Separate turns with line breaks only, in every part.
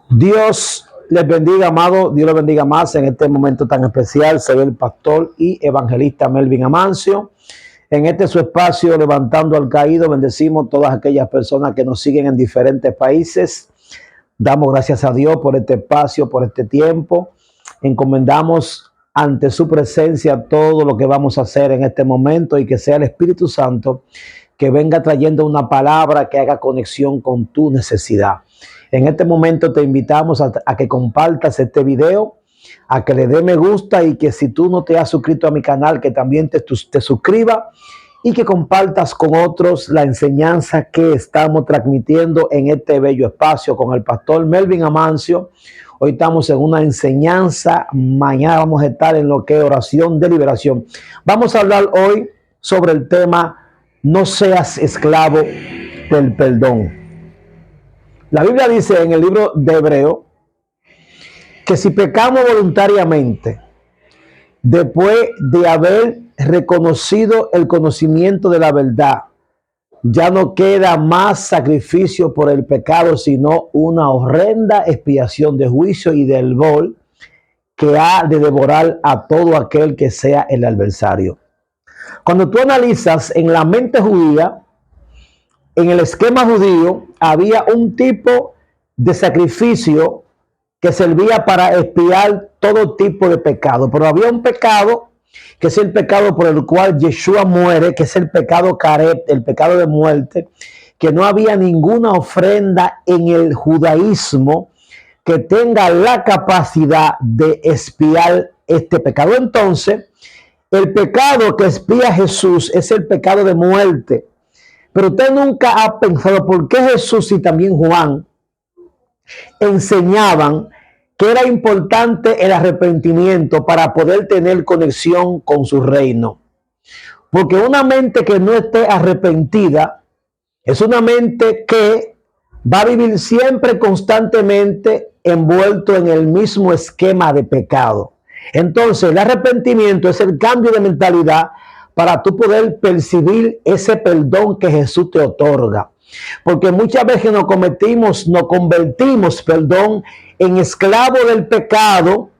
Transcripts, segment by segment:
Dios les bendiga, amado. Dios les bendiga más en este momento tan especial. Soy el pastor y evangelista Melvin Amancio. En este su espacio, Levantando al Caído, bendecimos todas aquellas personas que nos siguen en diferentes países. Damos gracias a Dios por este espacio, por este tiempo. Encomendamos ante su presencia todo lo que vamos a hacer en este momento y que sea el Espíritu Santo que venga trayendo una palabra que haga conexión con tu necesidad. En este momento te invitamos a que compartas este video, a que le dé me gusta y que si tú no te has suscrito a mi canal, que también te suscribas y que compartas con otros la enseñanza que estamos transmitiendo en este bello espacio con el pastor Melvin Amancio. Hoy estamos en una enseñanza, mañana vamos a estar en lo que es oración de liberación. Vamos a hablar hoy sobre el tema no seas esclavo del perdón. La Biblia dice en el libro de Hebreo que si pecamos voluntariamente, después de haber reconocido el conocimiento de la verdad, ya no queda más sacrificio por el pecado, sino una horrenda expiación de juicio y del bol que ha de devorar a todo aquel que sea el adversario. Cuando tú analizas en la mente judía, en el esquema judío, había un tipo de sacrificio que servía para expiar todo tipo de pecado. Pero había un pecado que es el pecado por el cual Yeshua muere, que es el pecado caret, el pecado de muerte, que no había ninguna ofrenda en el judaísmo que tenga la capacidad de expiar este pecado. Entonces, el pecado que expía Jesús es el pecado de muerte. Pero usted nunca ha pensado por qué Jesús y también Juan enseñaban que era importante el arrepentimiento para poder tener conexión con su reino. Porque una mente que no esté arrepentida es una mente que va a vivir siempre constantemente envuelto en el mismo esquema de pecado. Entonces, el arrepentimiento es el cambio de mentalidad para tú poder percibir ese perdón que Jesús te otorga. Porque muchas veces nos convertimos, en esclavo del pecado,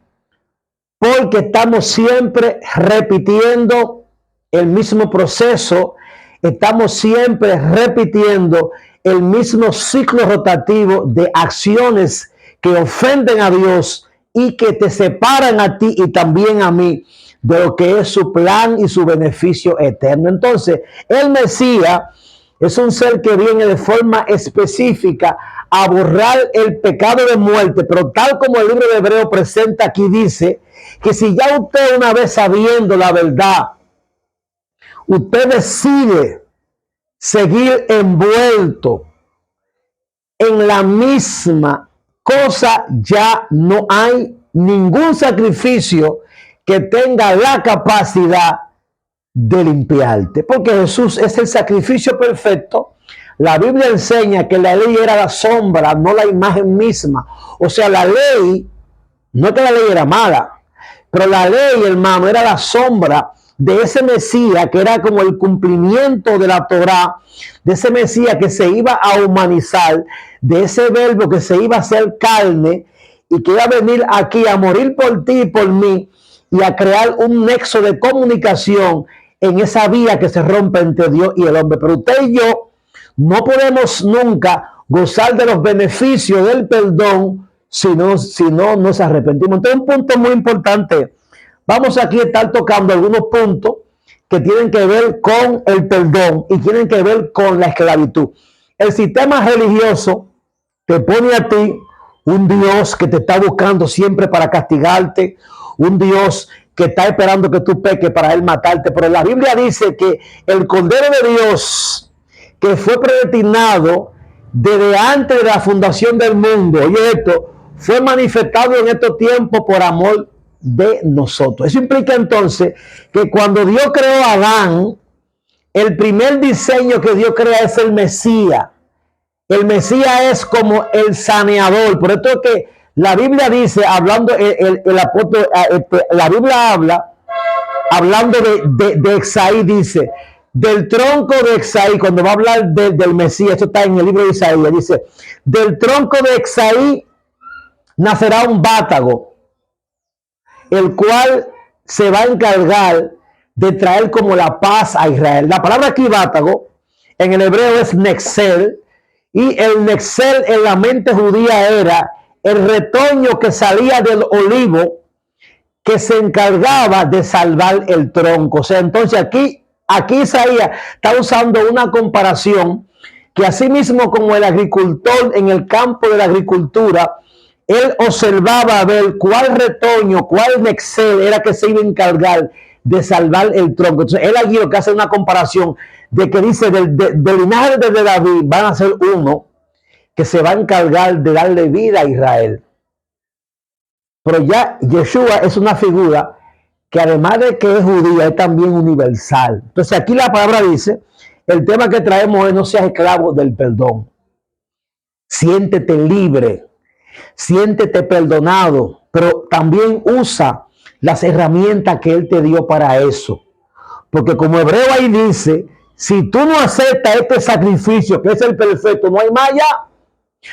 porque estamos siempre repitiendo el mismo proceso, estamos siempre repitiendo el mismo ciclo rotativo de acciones que ofenden a Dios y que te separan a ti y también a mí de lo que es su plan y su beneficio eterno. Entonces, el Mesías es un ser que viene de forma específica a borrar el pecado de muerte, pero tal como el libro de Hebreo presenta aquí, dice que si ya usted una vez sabiendo la verdad, usted decide seguir envuelto en la misma cosa, ya no hay ningún sacrificio que tenga la capacidad de limpiarte, porque Jesús es el sacrificio perfecto. La Biblia enseña que la ley era la sombra, no la imagen misma. O sea, la ley, no es que la ley era mala, pero la ley, hermano, era la sombra de ese Mesías que era como el cumplimiento de la Torá, de ese Mesías que se iba a humanizar, de ese verbo que se iba a hacer carne y que iba a venir aquí a morir por ti y por mí y a crear un nexo de comunicación en esa vía que se rompe entre Dios y el hombre. Pero usted y yo no podemos nunca gozar de los beneficios del perdón si no nos arrepentimos. Entonces, un punto muy importante. Vamos aquí a estar tocando algunos puntos que tienen que ver con el perdón y tienen que ver con la esclavitud. El sistema religioso te pone a ti un Dios que te está buscando siempre para castigarte, un Dios que está esperando que tú peques para él matarte. Pero la Biblia dice que el Cordero de Dios, que fue predestinado desde antes de la fundación del mundo, oye esto, fue manifestado en estos tiempos por amor de nosotros. Eso implica entonces que cuando Dios creó a Adán, el primer diseño que Dios crea es el Mesías. El Mesías es como el saneador. Por esto es que la Biblia dice, hablando el apóstol, la Biblia habla, hablando de Isaí, dice, del tronco de Isaí, cuando va a hablar del Mesías, esto está en el libro de Isaías, dice, del tronco de Isaí nacerá un vátago, el cual se va a encargar de traer como la paz a Israel. La palabra aquí vátago en el hebreo es nexel, y el nexel en la mente judía era el retoño que salía del olivo que se encargaba de salvar el tronco. O sea, entonces aquí Isaías está usando una comparación que así mismo como el agricultor en el campo de la agricultura, él observaba a ver cuál retoño, cuál nexel era que se iba a encargar de salvar el tronco. Entonces él aquí lo que hace una comparación de que dice del linaje de David van a ser uno que se va a encargar de darle vida a Israel. Pero ya Yeshua es una figura que además de que es judía, es también universal. Entonces aquí la palabra dice, el tema que traemos es no seas esclavo del perdón. Siéntete libre, siéntete perdonado, pero también usa las herramientas que Él te dio para eso. Porque como Hebreo ahí dice, si tú no aceptas este sacrificio, que es el perfecto, no hay más allá.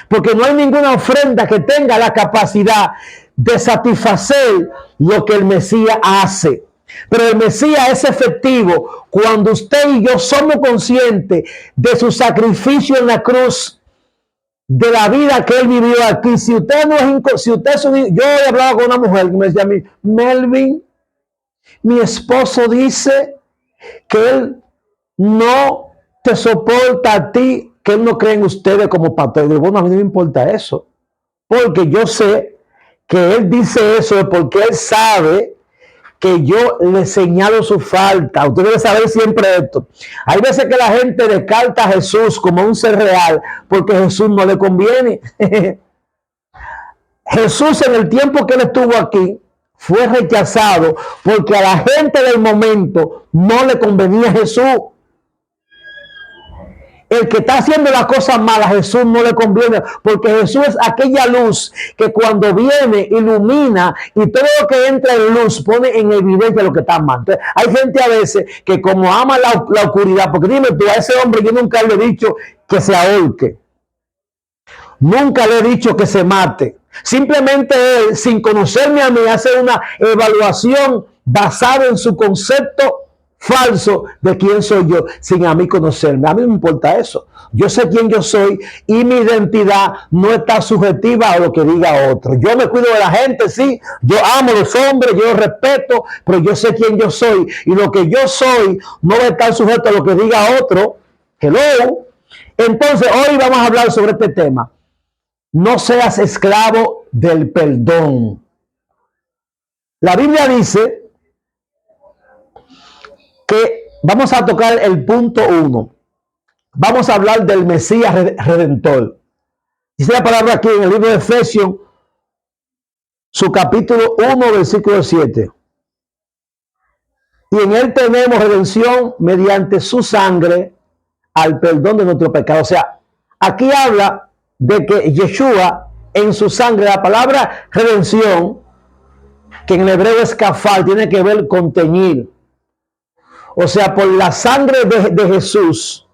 Porque no hay ninguna ofrenda que tenga la capacidad de satisfacer lo que el Mesías hace. Pero el Mesías es efectivo cuando usted y yo somos conscientes de su sacrificio en la cruz, de la vida que él vivió aquí. Si usted no es, si usted es yo he hablado con una mujer que me decía a mí, Melvin, mi esposo dice que él no te soporta a ti, que él no cree en ustedes como pastor. Y digo, bueno, a mí no me importa eso, porque yo sé que él dice eso porque él sabe que yo le señalo su falta. Usted debe saber siempre esto. Hay veces que la gente descarta a Jesús como un ser real porque Jesús no le conviene. Jesús en el tiempo que él estuvo aquí fue rechazado porque a la gente del momento no le convenía a Jesús. El que está haciendo las cosas malas, a Jesús no le conviene, porque Jesús es aquella luz que cuando viene ilumina y todo lo que entra en luz pone en evidencia lo que está mal. Entonces, hay gente a veces que como ama la oscuridad, porque dime tú, a ese hombre yo nunca le he dicho que se ahorque, nunca le he dicho que se mate. Simplemente él, sin conocerme a mí, hace una evaluación basada en su concepto falso de quién soy yo, sin a mí conocerme. A mí no me importa eso. Yo sé quién yo soy y mi identidad no está subjetiva a lo que diga otro. Yo me cuido de la gente, sí. Yo amo a los hombres, yo los respeto, pero yo sé quién yo soy. Y lo que yo soy no va a estar sujeto a lo que diga otro. Hello. Entonces, hoy vamos a hablar sobre este tema. No seas esclavo del perdón. La Biblia dice que vamos a tocar el punto 1. Vamos a hablar del Mesías Redentor. Dice la palabra aquí en el libro de Efesios, su capítulo 1, versículo 7. Y en él tenemos redención mediante su sangre al perdón de nuestro pecado. O sea, aquí habla de que Yeshua en su sangre, la palabra redención, que en el hebreo es kafar, tiene que ver con teñir. O sea, por la sangre de Jesús,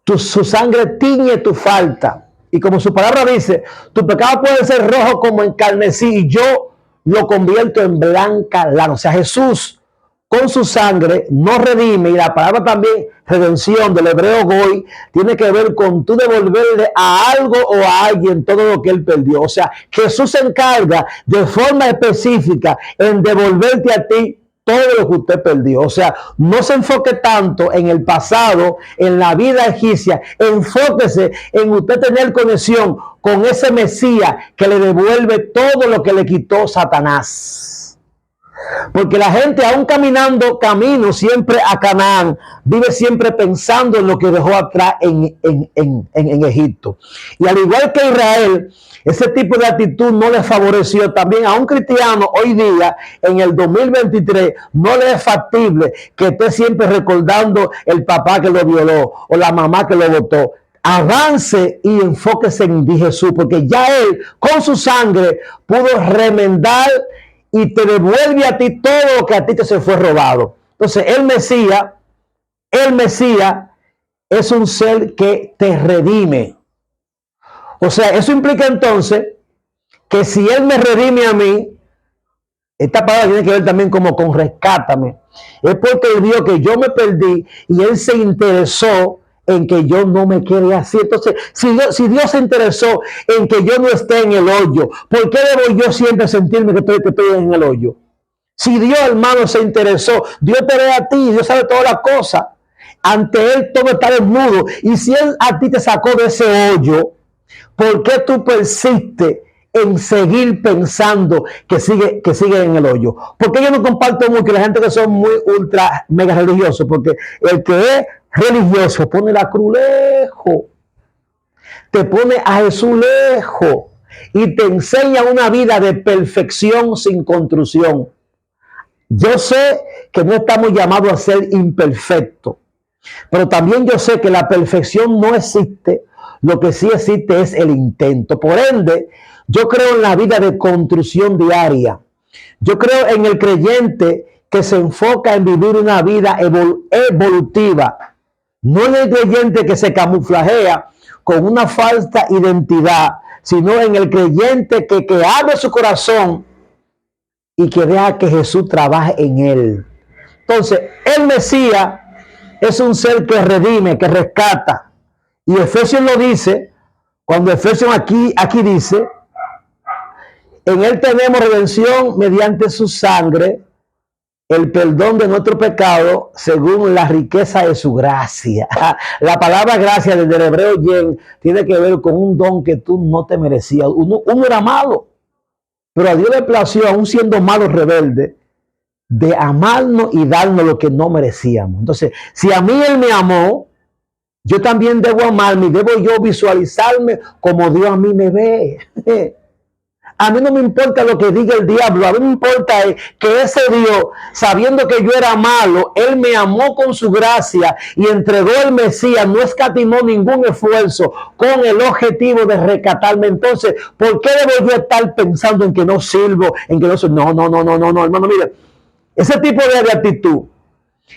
su sangre tiñe tu falta. Y como su palabra dice, tu pecado puede ser rojo como en carmesí y yo lo convierto en blanca lana. O sea, Jesús con su sangre nos redime, y la palabra también redención del hebreo goy tiene que ver con tú devolverle a algo o a alguien todo lo que él perdió. O sea, Jesús se encarga de forma específica en devolverte a ti todo lo que usted perdió. O sea, no se enfoque tanto en el pasado, en la vida egipcia. Enfóquese en usted tener conexión con ese Mesías que le devuelve todo lo que le quitó Satanás. Porque la gente, aún caminando camino siempre a Canaán, vive siempre pensando en lo que dejó atrás en Egipto. Y al igual que Israel, ese tipo de actitud no le favoreció. También a un cristiano hoy día, en el 2023, no le es factible que esté siempre recordando el papá que lo violó o la mamá que lo botó. Avance y enfóquese en Jesús, porque ya él con su sangre pudo remendar y te devuelve a ti todo lo que a ti te se fue robado. Entonces el Mesías es un ser que te redime. O sea, eso implica entonces que si Él me redime a mí, esta palabra tiene que ver también como con rescátame, es porque Él vio que yo me perdí y Él se interesó en que yo no me quede así. Entonces, si Dios se interesó en que yo no esté en el hoyo, ¿por qué debo yo siempre sentirme que estoy en el hoyo? Si Dios, hermano, se interesó, Dios te ve a ti, Dios sabe todas las cosas. Ante Él todo está desnudo. Y si Él a ti te sacó de ese hoyo, ¿por qué tú persistes en seguir pensando que sigue en el hoyo? Porque yo no comparto mucho la gente que son muy ultra mega religiosos, porque el que es religioso pone la cruz lejos, te pone a Jesús lejos y te enseña una vida de perfección sin construcción. Yo sé que no estamos llamados a ser imperfectos, pero también yo sé que la perfección no existe. Lo que sí existe es el intento. Por ende, yo creo en la vida de construcción diaria. Yo creo en el creyente que se enfoca en vivir una vida evolutiva. No en el creyente que se camuflajea con una falsa identidad, sino en el creyente que abre su corazón y que deja que Jesús trabaje en él. Entonces, el Mesías es un ser que redime, que rescata. Y Efesios lo dice, cuando Efesios aquí dice, en Él tenemos redención mediante su sangre, el perdón de nuestro pecado según la riqueza de su gracia. La palabra gracia desde el hebreo yen tiene que ver con un don que tú no te merecías. Uno era malo, pero a Dios le plació, aún siendo malo rebelde, de amarnos y darnos lo que no merecíamos. Entonces, si a mí Él me amó, yo también debo amarme y debo yo visualizarme como Dios a mí me ve. A mí no me importa lo que diga el diablo, a mí me importa que ese Dios, sabiendo que yo era malo, Él me amó con su gracia y entregó el Mesías, no escatimó ningún esfuerzo con el objetivo de rescatarme. Entonces, ¿por qué debo yo estar pensando en que no sirvo, en que no soy? No, hermano, mire, ese tipo de actitud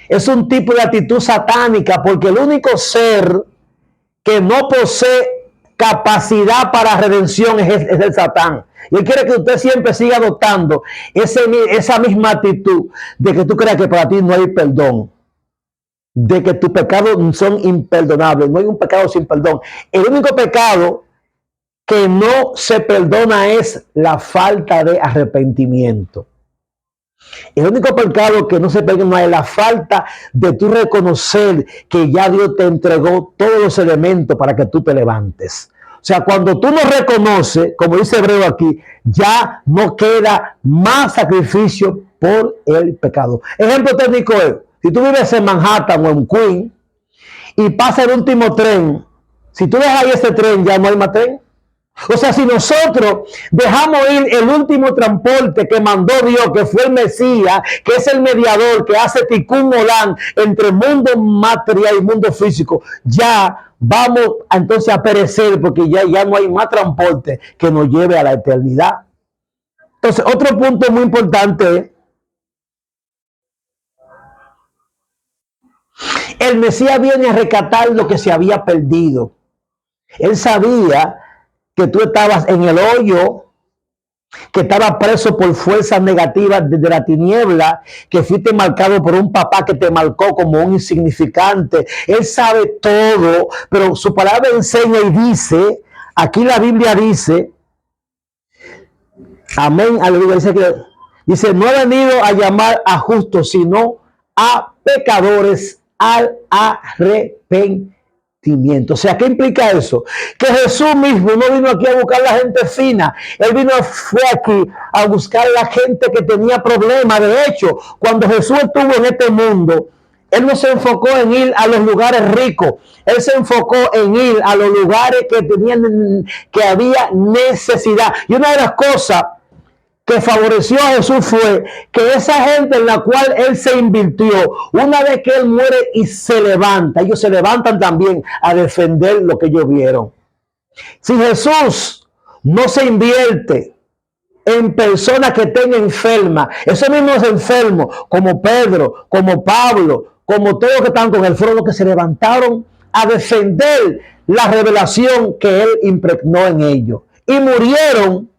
es un tipo de actitud satánica, porque el único ser que no posee capacidad para redención es el Satán. Y él quiere que usted siempre siga adoptando esa misma actitud de que tú creas que para ti no hay perdón, de que tus pecados son imperdonables. No hay un pecado sin perdón. El único pecado que no se perdona es la falta de arrepentimiento. El único pecado que no se perdona es la falta de tú reconocer que ya Dios te entregó todos los elementos para que tú te levantes. O sea, cuando tú no reconoces, como dice Hebreo aquí, ya no queda más sacrificio por el pecado. Ejemplo técnico es, si tú vives en Manhattan o en Queens y pasa el último tren, si tú dejas ahí ese tren, ya no hay más tren. O sea, si nosotros dejamos ir el último transporte que mandó Dios, que fue el Mesías, que es el mediador, que hace ticún olán entre mundo material y mundo físico, ya vamos entonces a perecer, porque ya no hay más transporte que nos lleve a la eternidad. Entonces, otro punto muy importante es, el Mesías viene a rescatar lo que se había perdido. Él sabía que tú estabas en el hoyo, que estabas preso por fuerzas negativas desde la tiniebla, que fuiste marcado por un papá que te marcó como un insignificante. Él sabe todo, pero su palabra enseña y dice, aquí la Biblia dice, amén, aleluya, dice, no he venido a llamar a justos, sino a pecadores al arrepentimiento. O sea, ¿qué implica eso? Que Jesús mismo no vino aquí a buscar la gente fina. Él fue aquí a buscar la gente que tenía problemas. De hecho, cuando Jesús estuvo en este mundo, Él no se enfocó en ir a los lugares ricos. Él se enfocó en ir a los lugares que había necesidad. Y una de las cosas que favoreció a Jesús fue que esa gente en la cual Él se invirtió, una vez que Él muere y se levanta, ellos se levantan también a defender lo que ellos vieron. Si Jesús no se invierte en personas que estén enfermas, esos mismos enfermos, como Pedro, como Pablo, como todos los que están con Él, fueron los que se levantaron a defender la revelación que Él impregnó en ellos. Y murieron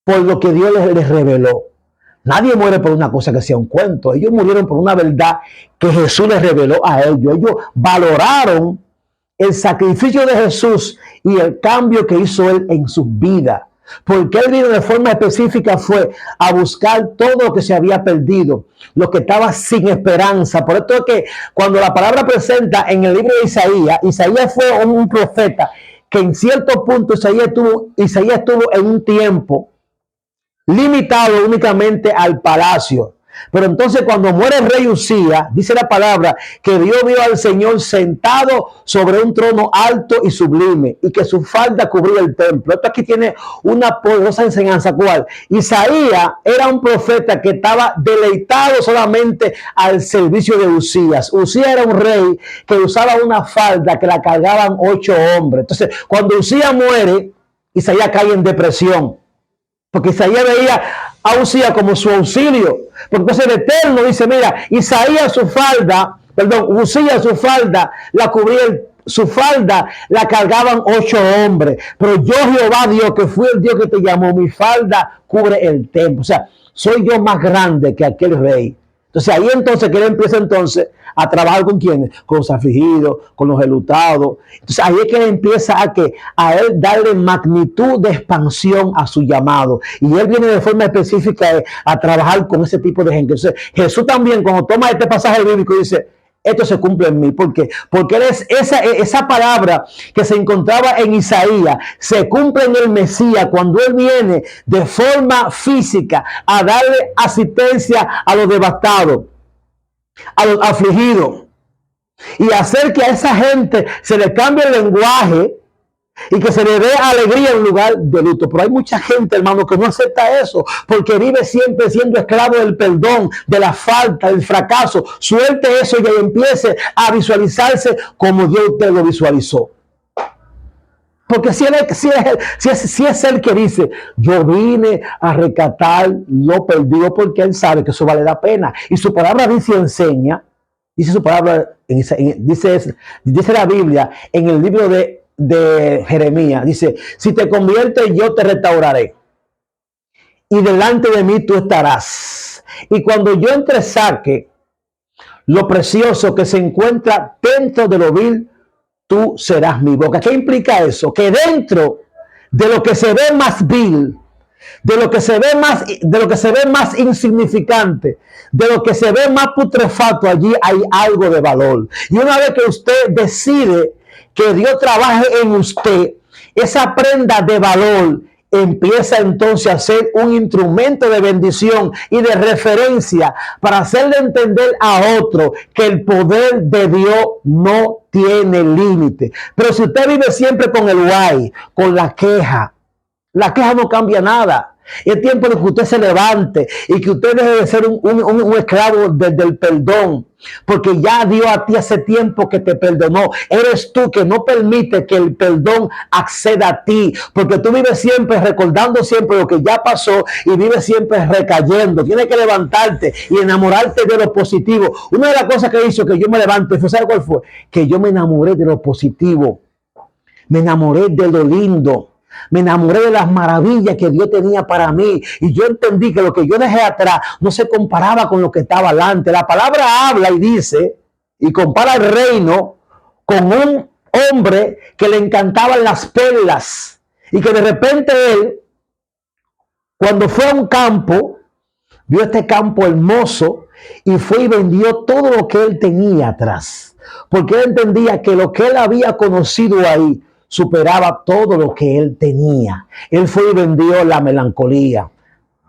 por lo que Dios les reveló. Nadie muere por una cosa que sea un cuento. Ellos murieron por una verdad que Jesús les reveló a ellos. Ellos valoraron el sacrificio de Jesús y el cambio que hizo Él en sus vidas. Porque Él vino de forma específica fue a buscar todo lo que se había perdido, lo que estaba sin esperanza. Por esto es que cuando la palabra presenta en el libro de Isaías, Isaías fue un profeta que en cierto punto Isaías estuvo en un tiempo limitado únicamente al palacio. Pero entonces cuando muere el rey Usías, dice la palabra que Dios vio al Señor sentado sobre un trono alto y sublime y que su falda cubría el templo. Esto aquí tiene una poderosa enseñanza. ¿Cuál? Isaías era un profeta que estaba deleitado solamente al servicio de Usías. Usías era un rey que usaba una falda que la cargaban 8 hombres. Entonces cuando Usías muere, Isaías cae en depresión. Porque Isaías veía a Usías como su auxilio. Porque entonces el Eterno dice, mira, Usías su falda la cubría, su falda la cargaban 8 hombres. Pero yo, Jehová Dios, que fui el Dios que te llamó, mi falda cubre el templo. O sea, soy yo más grande que aquel rey. Entonces ahí entonces que él empieza entonces a trabajar con quienes, con los afligidos, con los enlutados. Entonces ahí es que él empieza a él darle magnitud de expansión a su llamado. Y él viene de forma específica a trabajar con ese tipo de gente. Entonces Jesús también cuando toma este pasaje bíblico dice, esto se cumple en mí. ¿Por qué? Porque esa palabra que se encontraba en Isaías se cumple en el Mesías cuando Él viene de forma física a darle asistencia a los devastados, a los afligidos, y hacer que a esa gente se le cambie el lenguaje y que se le dé alegría en lugar de luto. Pero hay mucha gente, hermano, que no acepta eso, porque vive siempre siendo esclavo del perdón, de la falta, del fracaso. Suelte eso y empiece a visualizarse como Dios te lo visualizó. Porque si es él que dice, yo vine a rescatar lo perdido, porque él sabe que eso vale la pena. Y su palabra dice, enseña, dice su palabra, dice la Biblia en el libro de Jeremías, dice, si te conviertes yo te restauraré y delante de mí tú estarás. Y cuando yo saque lo precioso que se encuentra dentro de lo vil, tú serás mi boca. ¿Qué implica eso? Que dentro de lo que se ve más vil, de lo que se ve más insignificante, de lo que se ve más putrefacto, allí hay algo de valor. Y una vez que usted decide que Dios trabaje en usted, esa prenda de valor empieza entonces a ser un instrumento de bendición y de referencia para hacerle entender a otro que el poder de Dios no tiene límite. Pero si usted vive siempre con el guay, con la queja no cambia nada. Es tiempo de que usted se levante y que usted deje de ser un esclavo del perdón, porque ya Dios a ti hace tiempo que te perdonó. Eres tú que no permite que el perdón acceda a ti, porque tú vives siempre recordando siempre lo que ya pasó y vives siempre recayendo. Tienes que levantarte y enamorarte de lo positivo. Una de las cosas que hizo que yo me levante, ¿sabe cuál fue? Que yo me enamoré de lo positivo, me enamoré de lo lindo. Me enamoré de las maravillas que Dios tenía para mí. Y yo entendí que lo que yo dejé atrás no se comparaba con lo que estaba adelante. La palabra habla y dice, y compara el reino con un hombre que le encantaban las perlas. Y que de repente él, cuando fue a un campo, vio este campo hermoso y fue y vendió todo lo que él tenía atrás. Porque él entendía que lo que él había conocido ahí superaba todo lo que él tenía. Él fue y vendió la melancolía,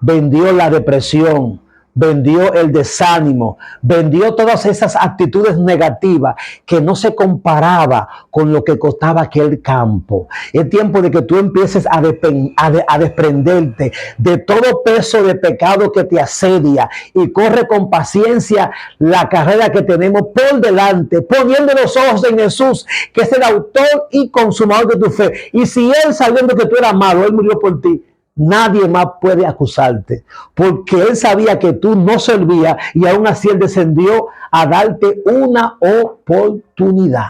vendió la depresión, vendió el desánimo, vendió todas esas actitudes negativas que no se comparaba con lo que costaba aquel campo. Es tiempo de que tú empieces a desprenderte de todo peso de pecado que te asedia y corre con paciencia la carrera que tenemos por delante, poniendo los ojos en Jesús, que es el autor y consumador de tu fe. Y si él, sabiendo que tú eras malo, él murió por ti, nadie más puede acusarte, porque él sabía que tú no servías y aún así él descendió a darte una oportunidad.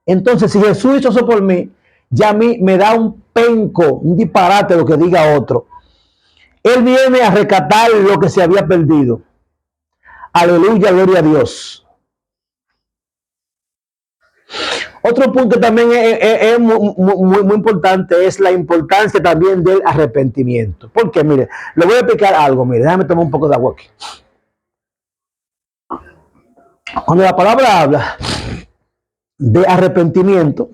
Entonces, si Jesús hizo eso por mí, ya a mí me da un penco, un disparate lo que diga otro. Él viene a rescatar lo que se había perdido. Aleluya, gloria a Dios. Otro punto también es muy importante, es la importancia también del arrepentimiento. Porque, mire, le voy a explicar algo, mire, déjame tomar un poco de agua aquí. Cuando la palabra habla de arrepentimiento,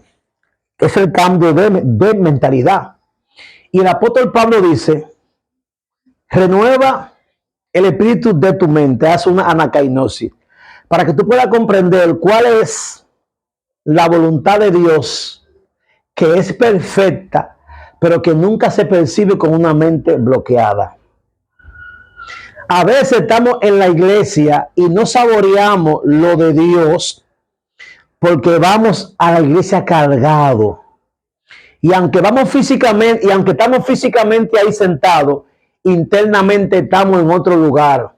es el cambio de mentalidad. Y el apóstol Pablo dice, renueva el espíritu de tu mente, haz una anacainosis, para que tú puedas comprender cuál es la voluntad de Dios, que es perfecta, pero que nunca se percibe con una mente bloqueada. A veces estamos en la iglesia y no saboreamos lo de Dios porque vamos a la iglesia cargado. Y aunque vamos físicamente, y aunque estamos físicamente ahí sentados, internamente estamos en otro lugar.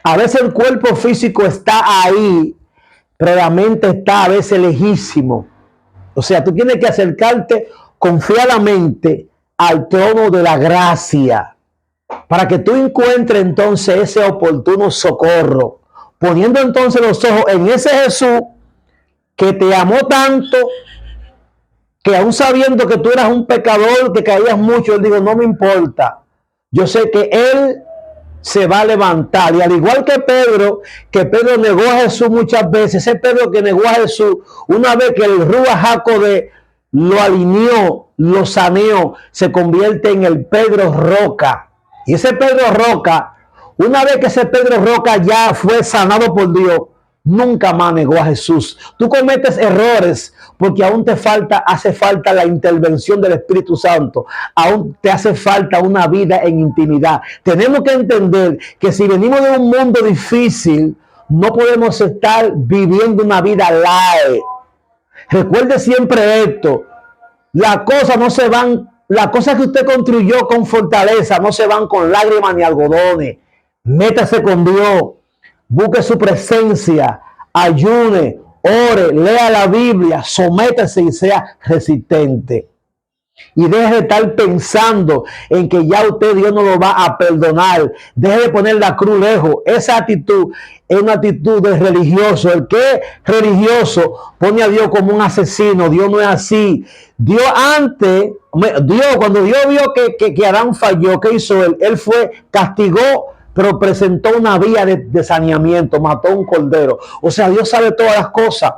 A veces el cuerpo físico está ahí, pero la mente está a veces lejísimo. O sea, tú tienes que acercarte confiadamente al trono de la gracia para que tú encuentres entonces ese oportuno socorro, poniendo entonces los ojos en ese Jesús que te amó tanto, que aún sabiendo que tú eras un pecador, que caías mucho, él dijo, no me importa, yo sé que él se va a levantar. Y al igual que Pedro negó a Jesús muchas veces, ese Pedro que negó a Jesús, una vez que el Ruach HaKodesh lo alineó, lo saneó, se convierte en el Pedro Roca. Y ese Pedro Roca, una vez que ese Pedro Roca ya fue sanado por Dios, nunca más negó a Jesús. Tú cometes errores porque aún hace falta la intervención del Espíritu Santo. Aún te hace falta una vida en intimidad. Tenemos que entender que si venimos de un mundo difícil, no podemos estar viviendo una vida light. Recuerde siempre esto. Las cosas no se van, las cosas que usted construyó con fortaleza no se van con lágrimas ni algodones. Métase con Dios. Busque su presencia, ayune, ore, lea la Biblia, sométase y sea resistente. Y deje de estar pensando en que ya usted Dios no lo va a perdonar. Deje de poner la cruz lejos. Esa actitud es una actitud de religioso. El que es religioso pone a Dios como un asesino. Dios no es así. Dios cuando Dios vio que Adán falló, ¿qué hizo él? Él castigó, pero presentó una vía de saneamiento, mató un cordero. O sea, Dios sabe todas las cosas.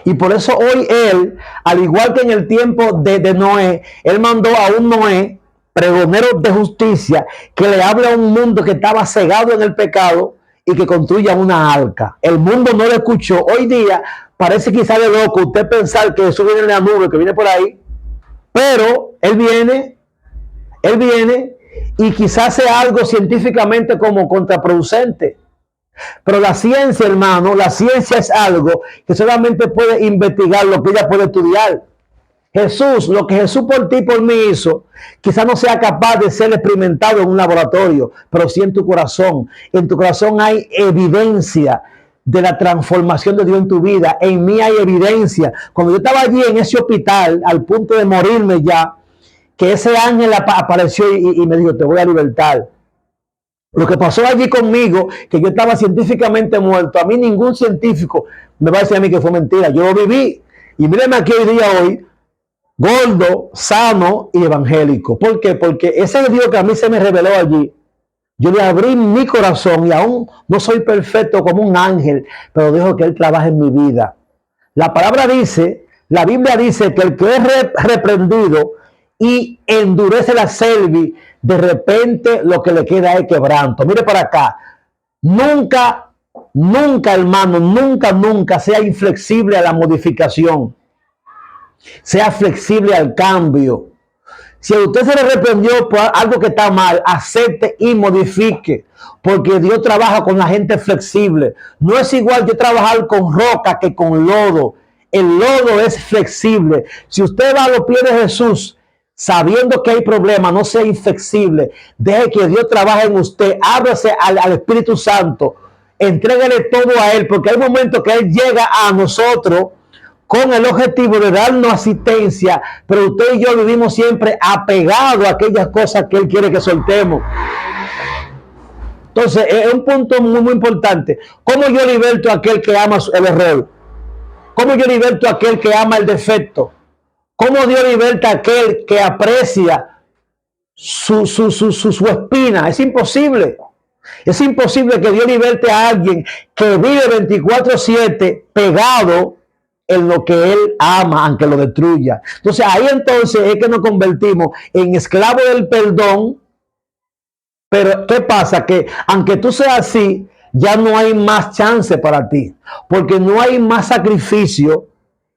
Y por eso hoy él, al igual que en el tiempo de Noé, él mandó a un Noé, pregonero de justicia, que le hable a un mundo que estaba cegado en el pecado y que construya una arca. El mundo no lo escuchó. Hoy día parece quizá de loco usted pensar que eso viene en la nube, que viene por ahí, pero él viene y quizás sea algo científicamente como contraproducente. Pero la ciencia, hermano, la ciencia es algo que solamente puede investigar lo que ella puede estudiar. Jesús, lo que Jesús por ti y por mí hizo, quizás no sea capaz de ser experimentado en un laboratorio, pero sí en tu corazón. En tu corazón hay evidencia de la transformación de Dios en tu vida. En mí hay evidencia. Cuando yo estaba allí en ese hospital, al punto de morirme ya, que ese ángel apareció y me dijo, te voy a libertar. Lo que pasó allí conmigo, que yo estaba científicamente muerto, a mí ningún científico me va a decir a mí que fue mentira. Yo lo viví. Y mírenme aquí hoy, gordo, sano y evangélico. ¿Por qué? Porque ese Dios que a mí se me reveló allí, yo le abrí mi corazón y aún no soy perfecto como un ángel, pero dejo que Él trabaje en mi vida. La palabra dice, la Biblia dice que el que es reprendido y endurece la cerviz, de repente lo que le queda es quebranto. Mire para acá. Nunca, hermano, nunca sea inflexible a la modificación. Sea flexible al cambio. Si a usted se le reprendió por algo que está mal, acepte y modifique. Porque Dios trabaja con la gente flexible. No es igual yo trabajar con roca que con lodo. El lodo es flexible. Si usted va a los pies de Jesús, sabiendo que hay problemas, no sea inflexible. Deje que Dios trabaje en usted. Ábrase al Espíritu Santo. Entrégale todo a Él. Porque hay momentos que Él llega a nosotros con el objetivo de darnos asistencia, pero usted y yo vivimos siempre apegados a aquellas cosas que Él quiere que soltemos. Entonces, es un punto muy, muy importante. ¿Cómo yo liberto a aquel que ama el error? ¿Cómo yo liberto a aquel que ama el defecto? ¿Cómo Dios liberta a aquel que aprecia su espina? Es imposible. Es imposible que Dios liberte a alguien que vive 24/7 pegado en lo que Él ama, aunque lo destruya. Entonces, ahí entonces es que nos convertimos en esclavos del perdón. Pero ¿qué pasa? Que aunque tú seas así, ya no hay más chance para ti, porque no hay más sacrificio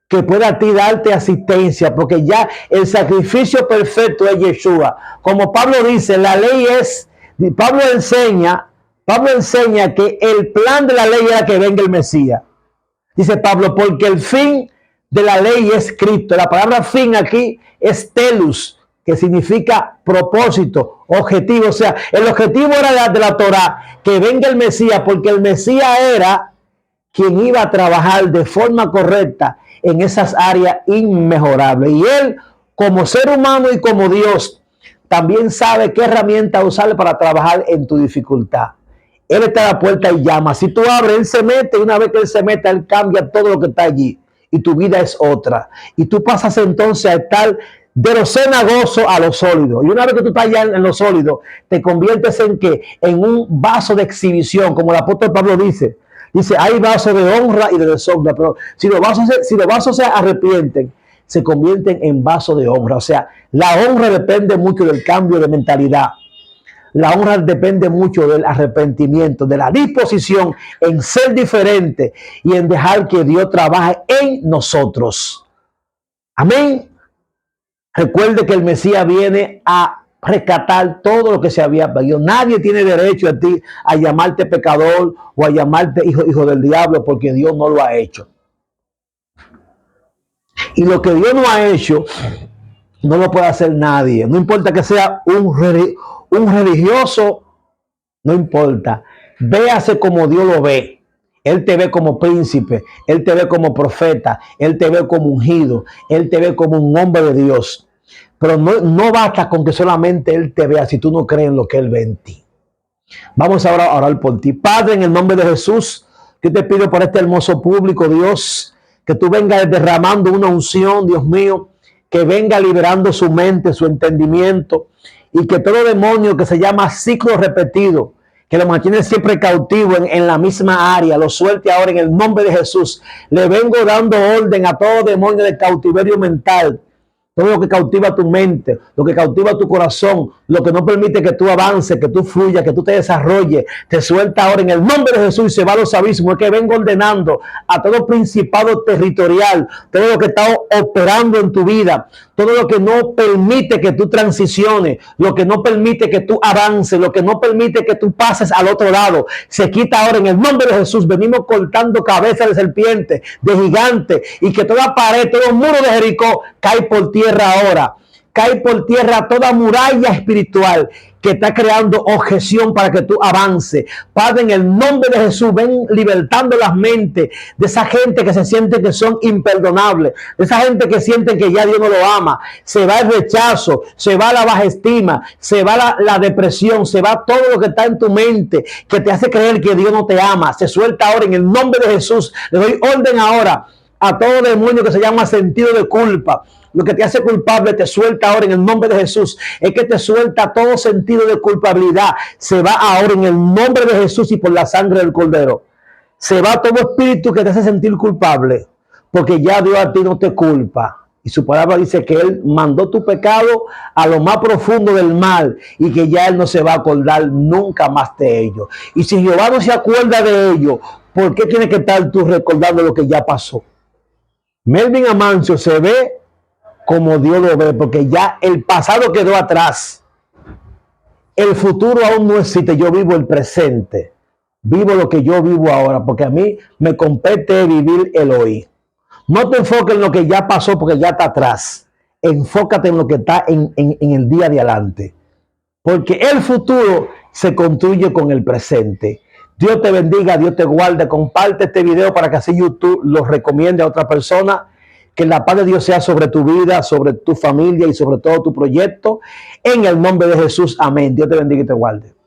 que pueda a ti darte asistencia, porque ya el sacrificio perfecto es Yeshua. Como Pablo dice, la ley es, Pablo enseña que el plan de la ley era que venga el Mesías. Dice Pablo, porque el fin de la ley es Cristo. La palabra fin aquí es telus, que significa propósito, objetivo. O sea, el objetivo era de la Torá, que venga el Mesías, porque el Mesías era quien iba a trabajar de forma correcta en esas áreas inmejorables. Y Él, como ser humano y como Dios, también sabe qué herramienta usar para trabajar en tu dificultad. Él está a la puerta y llama. Si tú abres, Él se mete, y una vez que Él se mete, Él cambia todo lo que está allí. Y tu vida es otra. Y tú pasas entonces a estar de lo cenagoso a lo sólido. Y una vez que tú estás ya en lo sólido, te conviertes en ¿qué? En un vaso de exhibición, como el apóstol Pablo dice. Dice, hay vasos de honra y de deshonra, pero si los vasos se arrepienten, se convierten en vasos de honra. O sea, la honra depende mucho del cambio de mentalidad. La honra depende mucho del arrepentimiento, de la disposición en ser diferente y en dejar que Dios trabaje en nosotros. Amén. Recuerde que el Mesías viene a rescatar todo lo que se había perdido. Nadie tiene derecho a ti a llamarte pecador o a llamarte hijo del diablo, porque Dios no lo ha hecho. Y lo que Dios no ha hecho, no lo puede hacer nadie. No importa que sea un religioso, no importa. Véase como Dios lo ve. Él te ve como príncipe, Él te ve como profeta, Él te ve como ungido, Él te ve como un hombre de Dios. Pero no basta con que solamente Él te vea si tú no crees en lo que Él ve en ti. Vamos ahora a orar por ti. Padre, en el nombre de Jesús, yo te pido por este hermoso público, Dios, que tú vengas derramando una unción, Dios mío, que venga liberando su mente, su entendimiento, y que todo demonio que se llama ciclo repetido, que lo mantiene siempre cautivo en la misma área, lo suelte ahora en el nombre de Jesús. Le vengo dando orden a todo demonio de cautiverio mental, todo lo que cautiva tu mente, lo que cautiva tu corazón, lo que no permite que tú avances, que tú fluyas, que tú te desarrolles, te suelta ahora en el nombre de Jesús y se va a los abismos. Es que vengo ordenando a todo principado territorial, todo lo que está operando en tu vida, todo lo que no permite que tú transiciones, lo que no permite que tú avances, lo que no permite que tú pases al otro lado, se quita ahora en el nombre de Jesús. Venimos cortando cabezas de serpiente, de gigante, y que toda pared, todo muro de Jericó cae por tierra ahora. Cae por tierra toda muralla espiritual que está creando objeción para que tú avances. Padre, en el nombre de Jesús, ven libertando las mentes de esa gente que se siente que son imperdonables, de esa gente que siente que ya Dios no lo ama. Se va el rechazo, se va la baja estima, se va la depresión, se va todo lo que está en tu mente que te hace creer que Dios no te ama. Se suelta ahora en el nombre de Jesús. Le doy orden ahora a todo demonio que se llama sentido de culpa. Lo que te hace culpable te suelta ahora en el nombre de Jesús. Es que te suelta todo sentido de culpabilidad. Se va ahora en el nombre de Jesús y por la sangre del Cordero. Se va todo espíritu que te hace sentir culpable, porque ya Dios a ti no te culpa. Y su palabra dice que Él mandó tu pecado a lo más profundo del mal y que ya Él no se va a acordar nunca más de ello. Y si Jehová no se acuerda de ello, ¿por qué tienes que estar tú recordando lo que ya pasó? Melvin Amancio se ve como Dios lo ve, porque ya el pasado quedó atrás. El futuro aún no existe. Yo vivo el presente. Vivo lo que yo vivo ahora, porque a mí me compete vivir el hoy. No te enfoques en lo que ya pasó, porque ya está atrás. Enfócate en lo que está en el día de adelante. Porque el futuro se construye con el presente. Dios te bendiga, Dios te guarde. Comparte este video para que así YouTube lo recomiende a otra persona. Que la paz de Dios sea sobre tu vida, sobre tu familia y sobre todo tu proyecto. En el nombre de Jesús, amén. Dios te bendiga y te guarde.